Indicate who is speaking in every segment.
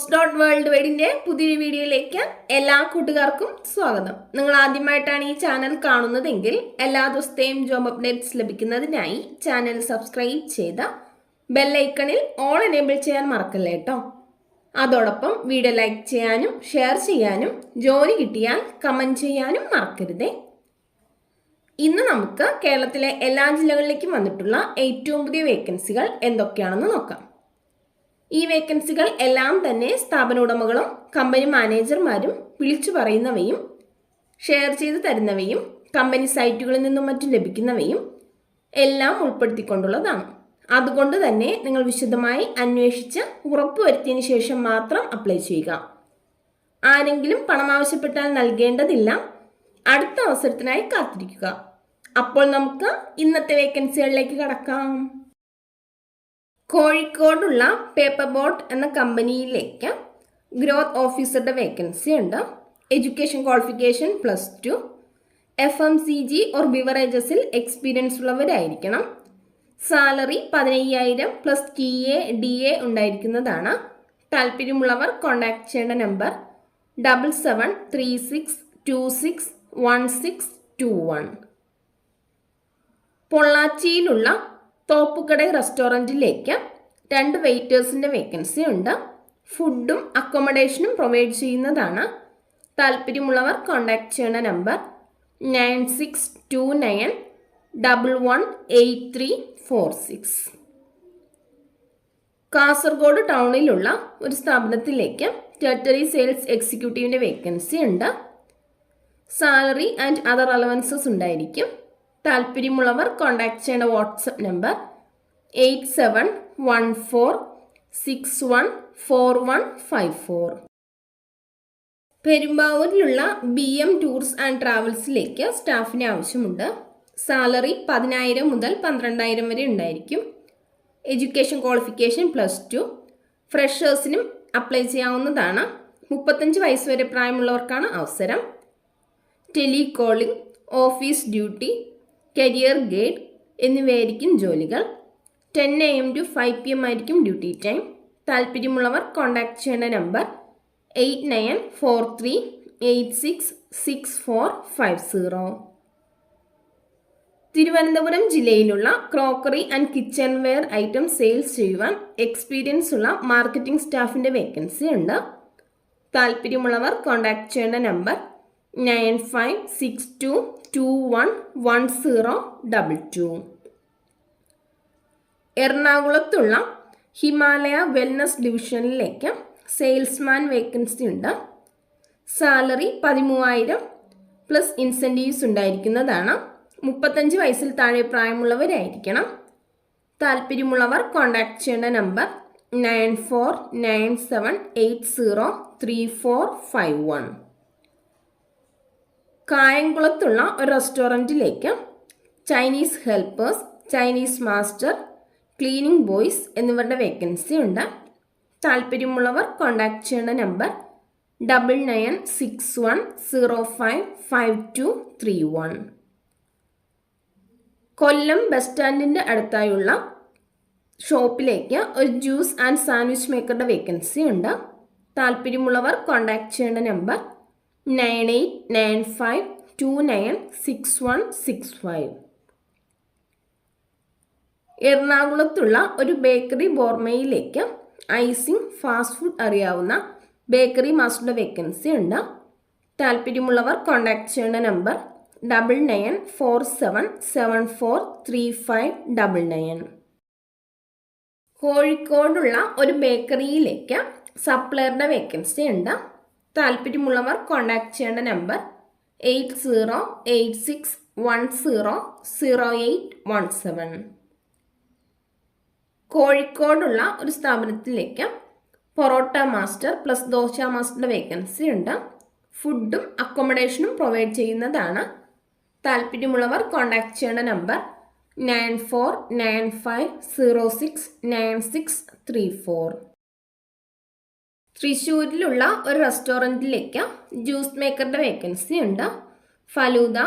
Speaker 1: JOBS.WORLDWIDE പുതിയ വീഡിയോയിലേക്ക് എല്ലാ കൂട്ടുകാർക്കും സ്വാഗതം. നിങ്ങൾ ആദ്യമായിട്ടാണ് ഈ ചാനൽ കാണുന്നതെങ്കിൽ എല്ലാ ദിവസത്തെയും ജോബ് അപ്ഡേറ്റ്സ് ലഭിക്കുന്നതിനായി ചാനൽ സബ്സ്ക്രൈബ് ചെയ്ത് ബെൽ ഐക്കണിൽ ഓൾ എനേബിൾ ചെയ്യാൻ മറക്കല്ലേ കേട്ടോ. അതോടൊപ്പം വീഡിയോ ലൈക്ക് ചെയ്യാനും ഷെയർ ചെയ്യാനും ജോലി കിട്ടിയാൽ കമൻറ്റ് ചെയ്യാനും മറക്കരുതേ. ഇന്ന് നമുക്ക് കേരളത്തിലെ എല്ലാ ജില്ലകളിലേക്കും വന്നിട്ടുള്ള ഏറ്റവും പുതിയ വേക്കൻസികൾ എന്തൊക്കെയാണെന്ന് നോക്കാം. ഈ വേക്കൻസികൾ എല്ലാം തന്നെ സ്ഥാപന ഉടമകളും കമ്പനി മാനേജർമാരും വിളിച്ചു പറയുന്നവയും ഷെയർ ചെയ്ത് തരുന്നവയും കമ്പനി സൈറ്റുകളിൽ നിന്നും മറ്റും ലഭിക്കുന്നവയും എല്ലാം ഉൾപ്പെടുത്തിക്കൊണ്ടുള്ളതാണ്. അതുകൊണ്ട് തന്നെ നിങ്ങൾ വിശദമായി അന്വേഷിച്ച് ഉറപ്പുവരുത്തിയതിനു ശേഷം മാത്രം അപ്ലൈ ചെയ്യുക. ആരെങ്കിലും പണം ആവശ്യപ്പെട്ടാൽ നൽകേണ്ടതില്ല. അടുത്ത അവസരത്തിനായി കാത്തിരിക്കുക. അപ്പോൾ നമുക്ക് ഇന്നത്തെ വേക്കൻസികളിലേക്ക് കടക്കാം. കോഴിക്കോടുള്ള പേപ്പർ ബോട്ട് എന്ന കമ്പനിയിലേക്ക് ഗ്രോത്ത് ഓഫീസറുടെ വേക്കൻസി ഉണ്ട്. എഡ്യൂക്കേഷൻ ക്വാളിഫിക്കേഷൻ +2, FMCG ഓർ ബിവറേജസിൽ എക്സ്പീരിയൻസ് ഉള്ളവരായിരിക്കണം. സാലറി 15,000 + TA DA ഉണ്ടായിരിക്കുന്നതാണ്. താല്പര്യമുള്ളവർ കോൺടാക്ട് ചെയ്യേണ്ട നമ്പർ 7736261621. പൊള്ളാച്ചിയിലുള്ള തോപ്പുകട റെസ്റ്റോറൻറ്റിലേക്ക് 2 വെയിറ്റേഴ്സിൻ്റെ വേക്കൻസി ഉണ്ട്. ഫുഡും അക്കോമഡേഷനും പ്രൊവൈഡ് ചെയ്യുന്നതാണ്. താല്പര്യമുള്ളവർ കോൺടാക്ട് ചെയ്യുന്ന നമ്പർ 9629118346. കാസർഗോഡ് ടൗണിലുള്ള ഒരു സ്ഥാപനത്തിലേക്ക് ടെറിട്ടറി സെയിൽസ് എക്സിക്യൂട്ടീവിൻ്റെ വേക്കൻസി ഉണ്ട്. സാലറി ആൻഡ് അതർ അലവൻസസ് ഉണ്ടായിരിക്കും. താല്പര്യമുള്ളവർ കോൺടാക്ട് ചെയ്യേണ്ട വാട്സപ്പ് നമ്പർ 8714614154. പെരുമ്പാവൂരിലുള്ള BM ടൂർസ് ആൻഡ് ട്രാവൽസിലേക്ക് സ്റ്റാഫിനെ ആവശ്യമുണ്ട്. സാലറി 10,000 മുതൽ 12,000 വരെ ഉണ്ടായിരിക്കും. Education qualification +2. ഫ്രഷേഴ്സിനും അപ്ലൈ ചെയ്യാവുന്നതാണ്. 35 വയസ്സ് വരെ പ്രായമുള്ളവർക്കാണ് അവസരം. Telecalling, office duty, career guide എന്നിവയായിരിക്കും ജോലികൾ. 10 AM to 5 PM ആയിരിക്കും ഡ്യൂട്ടി ടൈം. താല്പര്യമുള്ളവർ കോൺടാക്ട് ചെയ്യേണ്ട നമ്പർ 8943866450. തിരുവനന്തപുരം ജില്ലയിലുള്ള crockery and kitchenware item sales ചെയ്യുവാൻ എക്സ്പീരിയൻസ് ഉള്ള മാർക്കറ്റിംഗ് സ്റ്റാഫിൻ്റെ വേക്കൻസി ഉണ്ട്. താല്പര്യമുള്ളവർ കോൺടാക്ട് ചെയ്യേണ്ട നമ്പർ 9562211022. എറണാകുളത്തുള്ള ഹിമാലയ വെൽനസ് ഡിവിഷനിലേക്ക് സെയിൽസ്മാൻ വേക്കൻസി ഉണ്ട്. സാലറി 13,000 + ഇൻസെൻറ്റീവ്സ് ഉണ്ടായിരിക്കുന്നതാണ്. 35 വയസ്സിൽ താഴെ പ്രായമുള്ളവരായിരിക്കണം. താല്പര്യമുള്ളവർ കോൺടാക്ട് ചെയ്യേണ്ട നമ്പർ 9497803451. കായംകുളത്തുള്ള ഒരു റെസ്റ്റോറൻറ്റിലേക്ക് Chinese helpers, Chinese master, cleaning boys എന്നിവരുടെ വേക്കൻസി ഉണ്ട്. താല്പര്യമുള്ളവർ കോൺടാക്ട് ചെയ്യേണ്ട നമ്പർ 9961055231. കൊല്ലം ബസ് സ്റ്റാൻഡിൻ്റെ അടുത്തായുള്ള ഷോപ്പിലേക്ക് ഒരു ജ്യൂസ് ആൻഡ് സാൻഡ്വിച്ച് മേക്കറുടെ വേക്കൻസി ഉണ്ട്. താല്പര്യമുള്ളവർ കോൺടാക്ട് ചെയ്യേണ്ട നമ്പർ 9895296165. എറണാകുളത്തുള്ള ഒരു ബേക്കറി ബോർമയിലേക്ക് ഐസിങ് ഫാസ്റ്റ് ഫുഡ് അറിയാവുന്ന ബേക്കറി മാസ്റ്ററുടെ വേക്കൻസി ഉണ്ട്. താല്പര്യമുള്ളവർ കോൺടാക്ട് ചെയ്യേണ്ട നമ്പർ 9947743599. കോഴിക്കോടുള്ള ഒരു ബേക്കറിയിലേക്ക് സപ്ലയറുടെ വേക്കൻസി ഉണ്ട്. താല്പര്യമുള്ളവർ കോൺടാക്ട് ചെയ്യേണ്ട നമ്പർ 8086100817. കോഴിക്കോടുള്ള ഒരു സ്ഥാപനത്തിലേക്ക് പൊറോട്ട മാസ്റ്റർ + ദോശ മാസ്റ്ററുടെ വേക്കൻസി ഉണ്ട്. ഫുഡും അക്കോമഡേഷനും പ്രൊവൈഡ് ചെയ്യുന്നതാണ്. താല്പര്യമുള്ളവർ കോൺടാക്ട് ചെയ്യേണ്ട നമ്പർ 9495069634. തൃശ്ശൂരിലുള്ള ഒരു റെസ്റ്റോറൻറ്റിലേക്ക് ജ്യൂസ് മേക്കറുടെ വേക്കൻസി ഉണ്ട്. ഫലൂദ,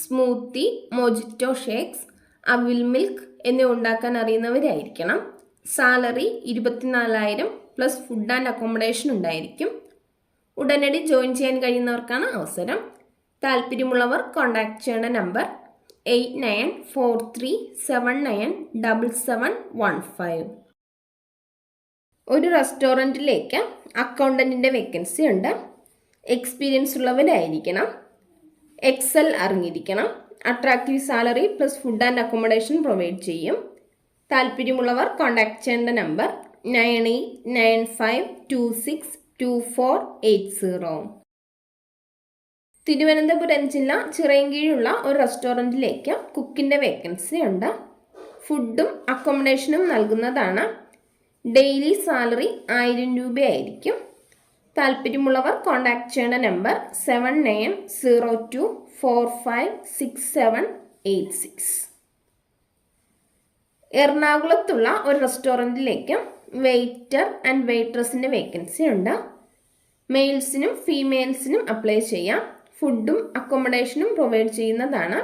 Speaker 1: സ്മൂത്തി, മൊജിറ്റോ ഷേക്സ്, അവിൽ മിൽക്ക് എന്നിവ ഉണ്ടാക്കാൻ അറിയുന്നവരായിരിക്കണം. Salary 24,000 plus food and accommodation ഉണ്ടായിരിക്കും. ഉടനടി ജോയിൻ ചെയ്യാൻ കഴിയുന്നവർക്കാണ് അവസരം. താല്പര്യമുള്ളവർ കോൺടാക്ട് ചെയ്യേണ്ട നമ്പർ 8943797715. ഒരു റെസ്റ്റോറൻറ്റിലേക്ക് അക്കൗണ്ടൻറ്റിൻ്റെ വേക്കൻസി ഉണ്ട്. എക്സ്പീരിയൻസ് ഉള്ളവരായിരിക്കണം. എക്സൽ അറിഞ്ഞിരിക്കണം. Attractive salary plus food and accommodation provide ചെയ്യും. താല്പര്യമുള്ളവർ കോൺടാക്ട് ചെയ്യേണ്ട നമ്പർ 9895262480. തിരുവനന്തപുരം ജില്ല ചിറയൻകീഴുള്ള ഒരു റെസ്റ്റോറൻറ്റിലേക്ക് കുക്കിൻ്റെ വേക്കൻസി ഉണ്ട്. ഫുഡും അക്കോമഡേഷനും നൽകുന്നതാണ്. ഡെയിലി സാലറി 1000 രൂപയായിരിക്കും. താല്പര്യമുള്ളവർ കോൺടാക്ട് ചെയ്യേണ്ട നമ്പർ 7902456786. എറണാകുളത്തുള്ള ഒരു റെസ്റ്റോറൻറ്റിലേക്ക് വെയ്റ്റർ ആൻഡ് വെയ്ട്രസിൻ്റെ വേക്കൻസി ഉണ്ട്. മെയിൽസിനും ഫീമെയിൽസിനും അപ്ലൈ ചെയ്യാം. ഫുഡും അക്കോമഡേഷനും പ്രൊവൈഡ് ചെയ്യുന്നതാണ്.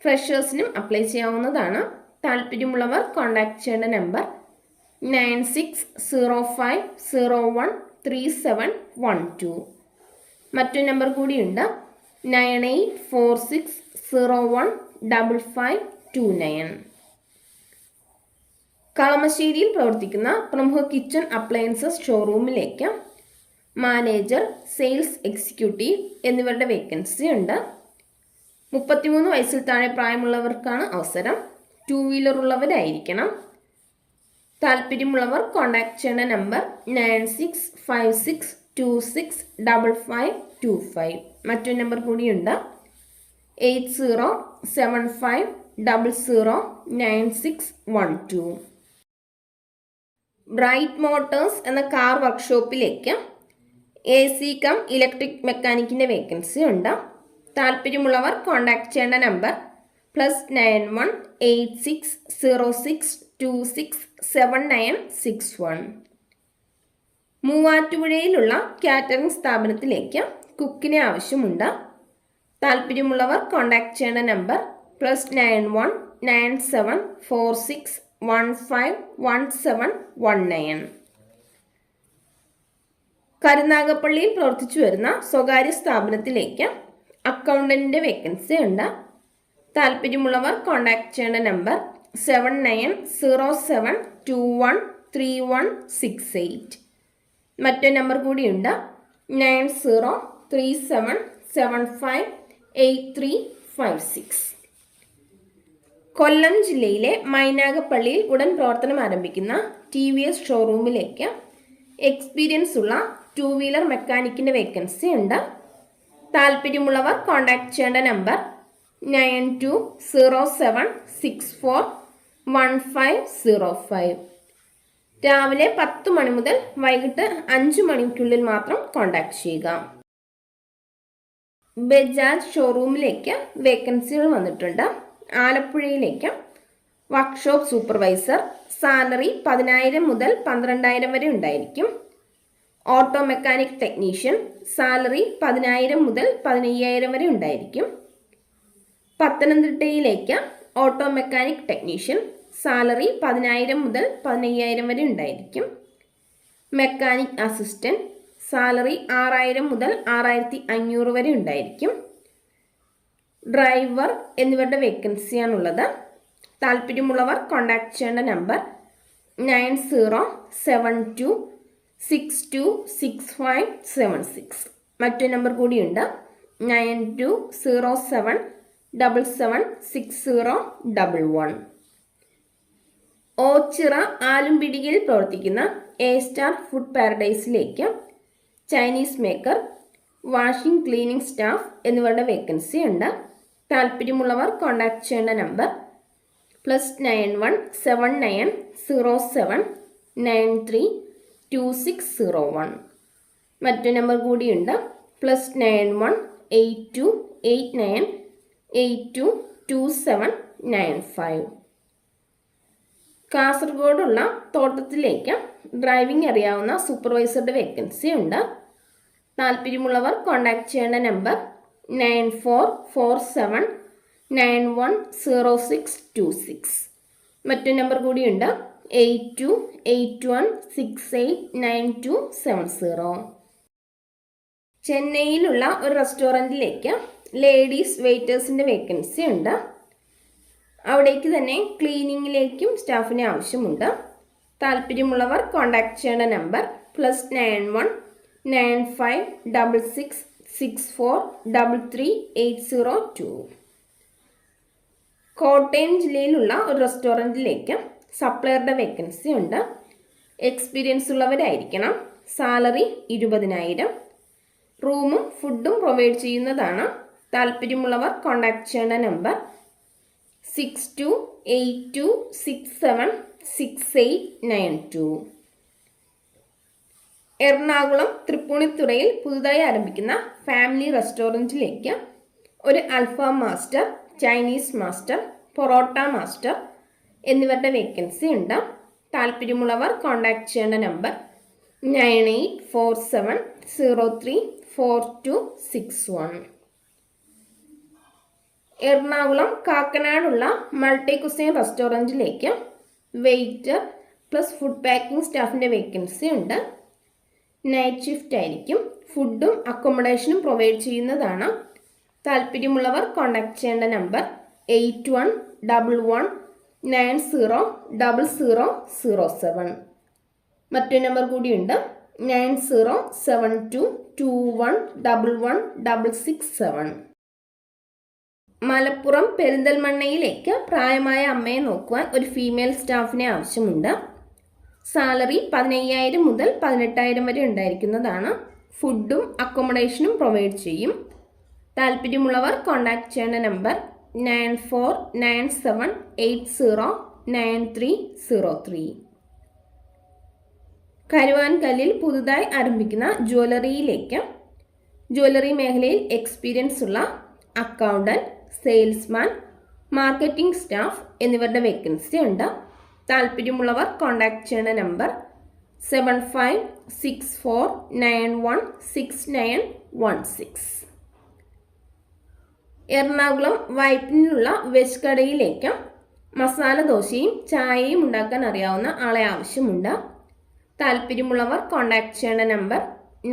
Speaker 1: ഫ്രഷേഴ്സിനും അപ്ലൈ ചെയ്യാവുന്നതാണ്. താല്പര്യമുള്ളവർ കോൺടാക്ട് ചെയ്യേണ്ട നമ്പർ 9605013712. മറ്റൊരു നമ്പർ കൂടിയുണ്ട് 9846015529. കളമശ്ശേരിയിൽ പ്രവർത്തിക്കുന്ന പ്രമുഖ കിച്ചൺ അപ്ലയൻസസ് ഷോറൂമിലേക്ക് മാനേജർ, സെയിൽസ് എക്സിക്യൂട്ടീവ് എന്നിവരുടെ വേക്കൻസി ഉണ്ട്. 33 വയസ്സിൽ താഴെ പ്രായമുള്ളവർക്കാണ് അവസരം. 2 വീലർ ഉള്ളവരായിരിക്കണം. താല്പര്യമുള്ളവർ കോൺടാക്ട് ചെയ്യേണ്ട നമ്പർ 9656265525. മറ്റൊരു നമ്പർ കൂടിയുണ്ട് 8075009612. ബ്രൈറ്റ് മോട്ടോഴ്സ് എന്ന കാർ വർക്ക്ഷോപ്പിലേക്ക് AC കം ഇലക്ട്രിക് മെക്കാനിക്കിൻ്റെ വേക്കൻസി ഉണ്ട്. താല്പര്യമുള്ളവർ കോൺടാക്ട് ചെയ്യേണ്ട നമ്പർ +918606267961. മൂവാറ്റുപുഴയിലുള്ള കാറ്ററിംഗ് സ്ഥാപനത്തിലേക്ക് കുക്കിനെ ആവശ്യമുണ്ട്. താല്പര്യമുള്ളവർ കോൺടാക്ട് ചെയ്യേണ്ട നമ്പർ +919746151719. കരുനാഗപ്പള്ളിയിൽ പ്രവർത്തിച്ചു വരുന്ന സ്വകാര്യ സ്ഥാപനത്തിലേക്ക് അക്കൗണ്ടൻറ്റിൻ്റെ വേക്കൻസി ഉണ്ട്. താല്പര്യമുള്ളവർ കോൺടാക്ട് ചെയ്യേണ്ട നമ്പർ 7907213168. മറ്റൊരു നമ്പർ കൂടിയുണ്ട് 9037758356. കൊല്ലം ജില്ലയിലെ മൈനാഗപ്പള്ളിയിൽ ഉടൻ പ്രവർത്തനം ആരംഭിക്കുന്ന TVS ഷോറൂമിലേക്ക് എക്സ്പീരിയൻസ് ഉള്ള 2 വീലർ മെക്കാനിക്കിൻ്റെ വേക്കൻസി ഉണ്ട്. താല്പര്യമുള്ളവർ കോൺടാക്ട് ചെയ്യേണ്ട നമ്പർ 9207641505. രാവിലെ 10 മണി മുതൽ വൈകിട്ട് 5 മണിക്കുള്ളിൽ മാത്രം കോൺടാക്ട് ചെയ്യുക. ബജാജ് ഷോറൂമിലേക്ക് വേക്കൻസികൾ വന്നിട്ടുണ്ട്. ആലപ്പുഴയിലേക്ക് വർക്ക്ഷോപ്പ് സൂപ്പർവൈസർ, സാലറി 10,000 മുതൽ 12,000 വരെ ഉണ്ടായിരിക്കും. ഓട്ടോ മെക്കാനിക് ടെക്നീഷ്യൻ, സാലറി 10,000 മുതൽ 15,000 വരെ ഉണ്ടായിരിക്കും. പത്തനംതിട്ടയിലേക്ക് ഓട്ടോ മെക്കാനിക് ടെക്നീഷ്യൻ, സാലറി 10,000 മുതൽ 15,000 വരെ ഉണ്ടായിരിക്കും. മെക്കാനിക് അസിസ്റ്റൻറ്റ്, സാലറി 6,000 മുതൽ 6,500 വരെ ഉണ്ടായിരിക്കും. ഡ്രൈവർ എന്നിവരുടെ വേക്കൻസിയാണുള്ളത്. താല്പര്യമുള്ളവർ കോൺടാക്ട് ചെയ്യേണ്ട നമ്പർ 9072626576. മറ്റൊരു നമ്പർ കൂടിയുണ്ട് 9207776011. ഓച്ചിറ ആലുംപിടികയിൽ പ്രവർത്തിക്കുന്ന A-സ്റ്റാർ ഫുഡ് പാരഡൈസിലേക്ക് Chinese maker, washing cleaning staff എന്നിവരുടെ വേക്കൻസി ഉണ്ട്. താല്പര്യമുള്ളവർ കോൺടാക്ട് ചെയ്യേണ്ട നമ്പർ +917907932601. മറ്റൊരു നമ്പർ കൂടിയുണ്ട് +918289822795. കാസർഗോഡുള്ള തോട്ടത്തിലേക്ക് ഡ്രൈവിംഗ് അറിയാവുന്ന സൂപ്പർവൈസറുടെ വേക്കൻസി ഉണ്ട്. താല്പര്യമുള്ളവർ കോൺടാക്ട് ചെയ്യേണ്ട നമ്പർ 9447910626. മറ്റൊരു നമ്പർ കൂടിയുണ്ട് 8281689270. ചെന്നൈയിലുള്ള ഒരു റെസ്റ്റോറൻറ്റിലേക്ക് ലേഡീസ് വെയിറ്റേഴ്സിൻ്റെ വേക്കൻസി ഉണ്ട്. അവിടേക്ക് തന്നെ ക്ലീനിങ്ങിലേക്കും സ്റ്റാഫിനെ ആവശ്യമുണ്ട്. താല്പര്യമുള്ളവർ കോൺടാക്ട് ചെയ്യേണ്ട നമ്പർ +91 9566 6433 802. കോട്ടയം ജില്ലയിലുള്ള ഒരു റെസ്റ്റോറൻറ്റിലേക്ക് സപ്ലയറുടെ വേക്കൻസി ഉണ്ട്. എക്സ്പീരിയൻസ് ഉള്ളവരായിരിക്കണം. സാലറി 20,000. റൂമും ഫുഡും പ്രൊവൈഡ് ചെയ്യുന്നതാണ്. താല്പര്യമുള്ളവർ കോൺടാക്ട് ചെയ്യേണ്ട നമ്പർ 6282676892. എറണാകുളം തൃപ്പൂണിത്തുറയിൽ പുതുതായി ആരംഭിക്കുന്ന ഫാമിലി റെസ്റ്റോറൻറ്റിലേക്ക് ഒരു അൽഫാം master, Chinese master, parotta master എന്നിവരുടെ വേക്കൻസി ഉണ്ട്. താല്പര്യമുള്ളവർ കോൺടാക്ട് ചെയ്യേണ്ട നമ്പർ 9847034261. എറണാകുളം കാക്കനാടുള്ള മൾട്ടി കുസൈൻ റെസ്റ്റോറൻറ്റിലേക്ക് വെയിറ്റർ പ്ലസ് ഫുഡ് പാക്കിംഗ് സ്റ്റാഫിൻ്റെ വേക്കൻസി ഉണ്ട്. നൈറ്റ് ഷിഫ്റ്റ് ആയിരിക്കും. ഫുഡും അക്കോമഡേഷനും പ്രൊവൈഡ് ചെയ്യുന്നതാണ്. താല്പര്യമുള്ളവർ കോൺടാക്ട് ചെയ്യേണ്ട നമ്പർ 8111900007. മറ്റൊരു നമ്പർ കൂടിയുണ്ട് 907221116667. മലപ്പുറം പെരിന്തൽമണ്ണയിലേക്ക് പ്രായമായ അമ്മയെ നോക്കുവാൻ ഒരു ഫീമെയിൽ സ്റ്റാഫിനെ ആവശ്യമുണ്ട്. സാലറി 15,000 മുതൽ 18,000 വരെ ഉണ്ടായിരിക്കുന്നതാണ്. ഫുഡും അക്കോമഡേഷനും പ്രൊവൈഡ് ചെയ്യും. താല്പര്യമുള്ളവർ കോൺടാക്ട് ചെയ്യേണ്ട നമ്പർ 9497809303. കരുവാൻകല്ലിൽ പുതുതായി ആരംഭിക്കുന്ന ജ്വല്ലറി മേഖലയിൽ എക്സ്പീരിയൻസ് ഉള്ള അക്കൗണ്ടന്റ്, സെയിൽസ്മാൻ, മാർക്കറ്റിംഗ് സ്റ്റാഫ് എന്നിവരുടെ വേക്കൻസി ഉണ്ട്. താല്പര്യമുള്ളവർ കോൺടാക്ട് ചെയ്യേണ്ട നമ്പർ 7564916916. എറണാകുളം വൈപ്പിനിലുള്ള വെജ് കടയിലേക്ക് മസാല ദോശയും ചായയും ഉണ്ടാക്കാൻ അറിയാവുന്ന ആളെ ആവശ്യമുണ്ട്. താല്പര്യമുള്ളവർ കോൺടാക്ട് ചെയ്യേണ്ട നമ്പർ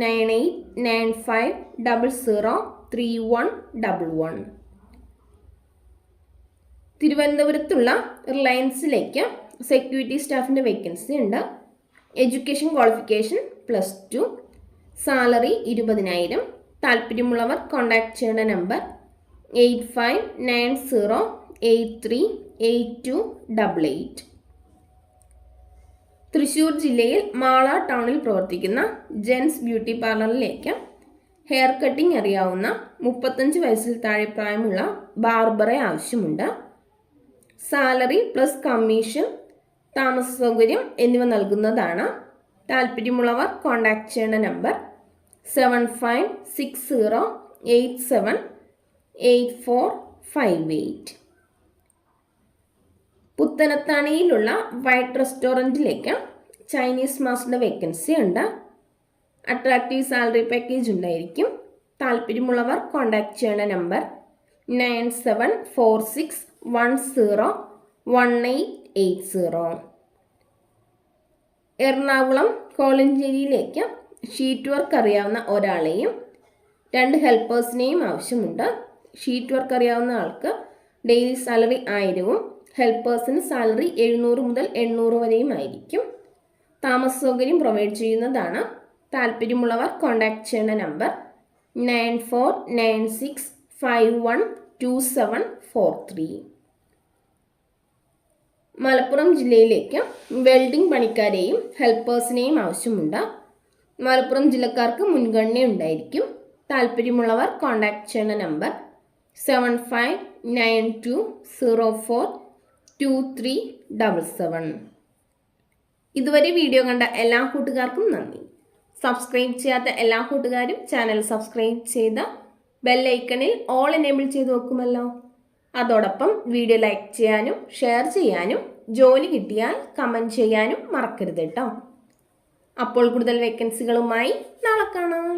Speaker 1: 9895003111. തിരുവനന്തപുരത്തുള്ള റിലയൻസിലേക്ക് സെക്യൂരിറ്റി സ്റ്റാഫിൻ്റെ വേക്കൻസി ഉണ്ട്. Education qualification +2. സാലറി 20,000. താല്പര്യമുള്ളവർ കോൺടാക്ട് ചെയ്യേണ്ട നമ്പർ 8590838288. തൃശ്ശൂർ ജില്ലയിൽ മാള ടൗണിൽ പ്രവർത്തിക്കുന്ന ജെൻസ് ബ്യൂട്ടി പാർലറിലേക്ക് ഹെയർ കട്ടിംഗ് അറിയാവുന്ന 35 വയസ്സിൽ താഴെ പ്രായമുള്ള ബാർബറെ ആവശ്യമുണ്ട്. സാലറി പ്ലസ് കമ്മീഷൻ, താമസ സൗകര്യം എന്നിവ നൽകുന്നതാണ്. താല്പര്യമുള്ളവർ കോൺടാക്ട് ചെയ്യേണ്ട നമ്പർ 7560878458. പുത്തനത്താണിയിലുള്ള വൈറ്റ് റെസ്റ്റോറൻറ്റിലേക്ക് ചൈനീസ് മാസ്റ്ററുടെ വേക്കൻസി ഉണ്ട്. അട്രാക്റ്റീവ് സാലറി പാക്കേജ് ഉണ്ടായിരിക്കും. താല്പര്യമുള്ളവർ കോൺടാക്ട് ചെയ്യേണ്ട നമ്പർ 9746101880. എറണാകുളം കോളഞ്ചേരിയിലേക്ക് ഷീറ്റ് വർക്ക് അറിയാവുന്ന ഒരാളെയും 2 ഹെൽപ്പേഴ്സിനെയും ആവശ്യമുണ്ട്. ഷീറ്റ് വർക്ക് അറിയാവുന്ന ആൾക്ക് ഡെയിലി സാലറി 1000-ഉം ഹെൽപ്പേഴ്സിന് സാലറി 700 മുതൽ 800 വരെയും ആയിരിക്കും. താമസ സൗകര്യം പ്രൊവൈഡ് ചെയ്യുന്നതാണ്. താല്പര്യമുള്ളവർ കോൺടാക്ട് ചെയ്യേണ്ട നമ്പർ 9496512743. മലപ്പുറം ജില്ലയിലേക്ക് വെൽഡിംഗ് പണിക്കാരെയും ഹെൽപ്പേഴ്സിനെയും ആവശ്യമുണ്ട്. മലപ്പുറം ജില്ലക്കാർക്ക് മുൻഗണന ഉണ്ടായിരിക്കും. താല്പര്യമുള്ളവർ കോൺടാക്ട് ചെയ്യേണ്ട നമ്പർ 7592042377. ഇതുവരെ വീഡിയോ കണ്ട എല്ലാ കൂട്ടുകാർക്കും നന്ദി. സബ്സ്ക്രൈബ് ചെയ്യാത്ത എല്ലാ കൂട്ടുകാരും ചാനൽ സബ്സ്ക്രൈബ് ചെയ്ത് ബെല്ലൈക്കണിൽ ഓൾ എനേബിൾ ചെയ്ത് വെക്കുമല്ലോ. അതോടൊപ്പം വീഡിയോ ലൈക്ക് ചെയ്യാനും ഷെയർ ചെയ്യാനും ജോലി കിട്ടിയാൽ കമൻറ്റ് ചെയ്യാനും മറക്കരുത് കേട്ടോ. അപ്പോൾ കൂടുതൽ വേക്കൻസികളുമായി നാളെ കാണാം.